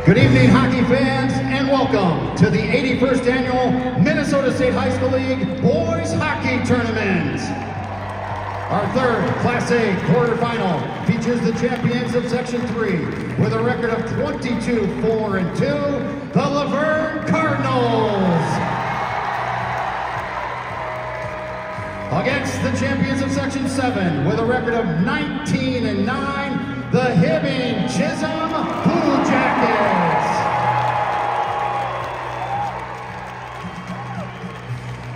Good evening, hockey fans, and welcome to the 81st Annual Minnesota State High School League Boys Hockey Tournament. Our third Class A quarterfinal features the champions of Section 3 with a record of 22-4-2, the Laverne Cardinals. Against the champions of Section 7 with a record of 19-9, the Hibbing Chisholm Blue Jackets.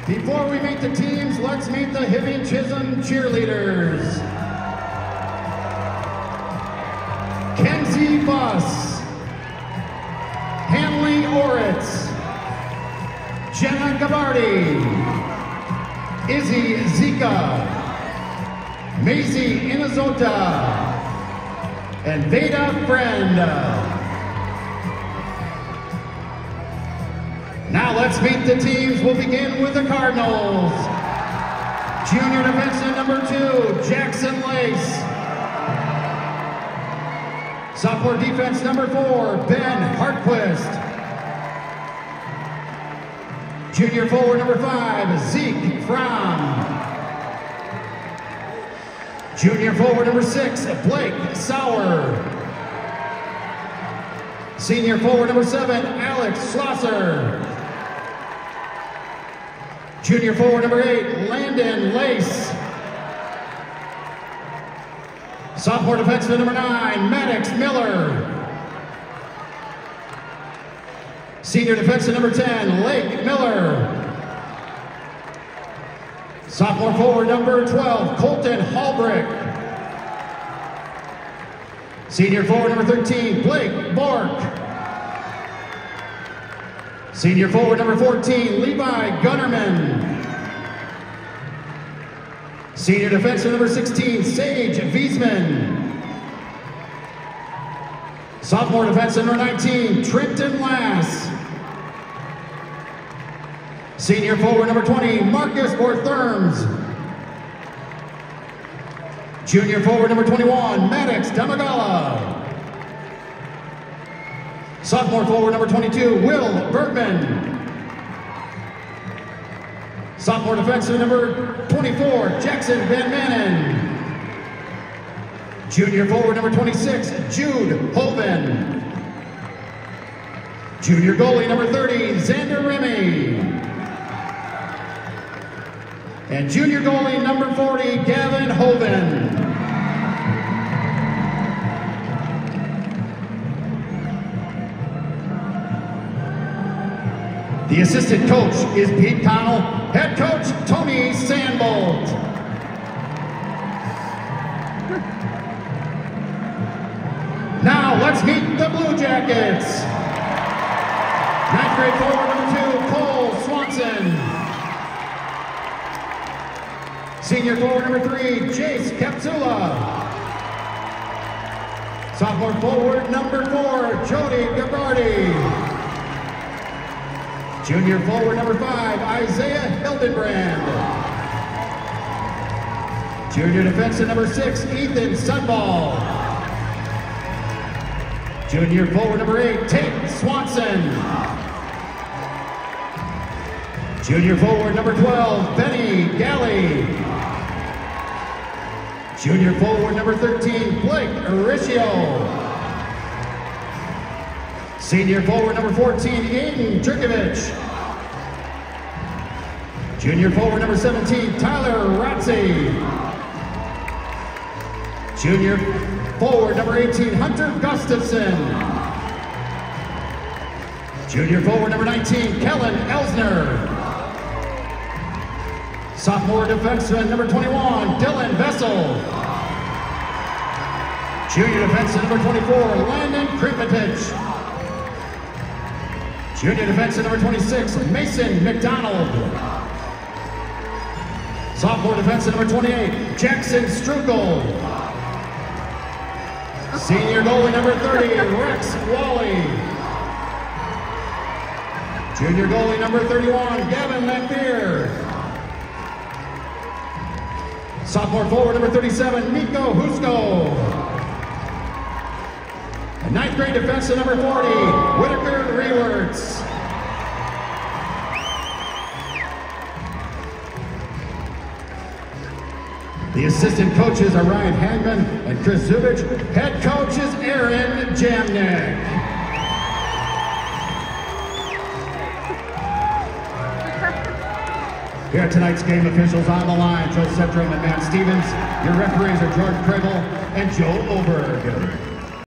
Before we meet the teams, let's meet the Hibbing Chisholm cheerleaders. Kenzie Buss, Hanley Oritz, Jenna Gabardi, Izzy Zika, Maisie Inazota, and Veda Friend. Now let's meet the teams. We'll begin with the Cardinals. Junior defenseman number 2, Jackson Lace. Sophomore defense number 4, Ben Hartquist. Junior forward number 5, Zeke Fromm. Junior forward number 6, Blake Sauer. Senior forward number 7, Alex Schlosser. Junior forward number 8, Landon Lace. Sophomore defenseman number 9, Maddox Miller. Senior defenseman number 10, Lake Miller. Sophomore forward number 12, Colton Hallbrick. Senior forward number 13, Blake Bork. Senior forward number 14, Levi Gunnerman. Senior defenseman number 16, Sage Wiesman. Sophomore defenseman number 19, Trenton Lass. Senior forward number 20, Marcus Ortherms. Junior forward number 21, Maddox Damagala. Sophomore forward number 22, Will Bergman. Sophomore defenseman number 24, Jackson Van Manen. Junior forward number 26, Jude Hoven. Junior goalie number 30, Xander Remy. And junior goalie number 40, Gavin Hoven. The assistant coach is Pete Connell, head coach Tony Sandbolt. Now let's meet the Blue Jackets. 9th grade forward number 2, Cole Swanson. Senior forward number 3, Jace Capsula. Sophomore forward number 4, Jody Gabardi. Junior forward number 5, Isaiah Hildenbrand. Junior defenseman number 6, Ethan Sunball. Junior forward number 8, Tate Swanson. Junior forward number 12, Benny Galley. Junior forward number 13, Blake Aricio. Senior forward number 14, Aiden Turkovich. Junior forward number 17, Tyler Ratze. Junior forward number 18, Hunter Gustafson. Junior forward number 19, Kellen Elsner. Sophomore defenseman number 21, Dylan Vessel. Junior defenseman number 24, Landon Krimitich. Junior defenseman number 26, Mason McDonald. Sophomore defenseman number 28, Jackson Strukel. Senior goalie number 30, Rex Wally. Junior goalie number 31, Gavin Lamphere. Sophomore forward number 37, Nico Husko. And Ninth grade defensive number 40, Whitaker Rewerts. The assistant coaches are Ryan Hagman and Chris Zubich. Head coach is Aaron Jamnick. Here are tonight's game officials on the line, Joe Setrum and Matt Stevens. Your referees are George Pregel and Joe Oberg.